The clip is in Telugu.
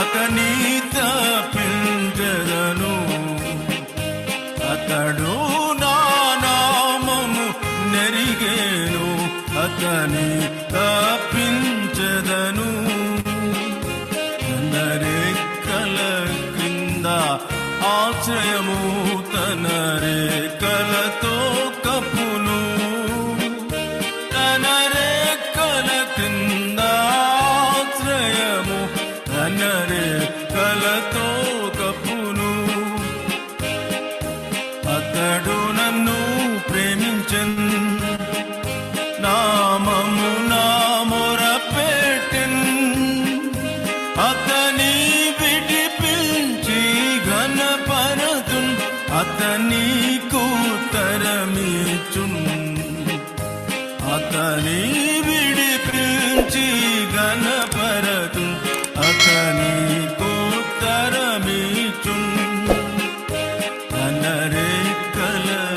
అతని తప్పించెదను. అతడు నా నామము నెరిగేను, అతని తప్పించెదను. తన రెక్కల క్రింద ఆశ్రయము, తన రెక్కలతో కప్పును. తన రెక్కల క్రింద ఆశ్రయము, తన రెక్కలతో కప్పును. అతడు నన్ను ప్రేమించెను, నామము నా మొరపెట్టెను. అతని విడిపించి ఘనపరతున్, అతని ఉత్తరమిచ్చున్. అతని విడిపించి ఘనపరతున్, అతని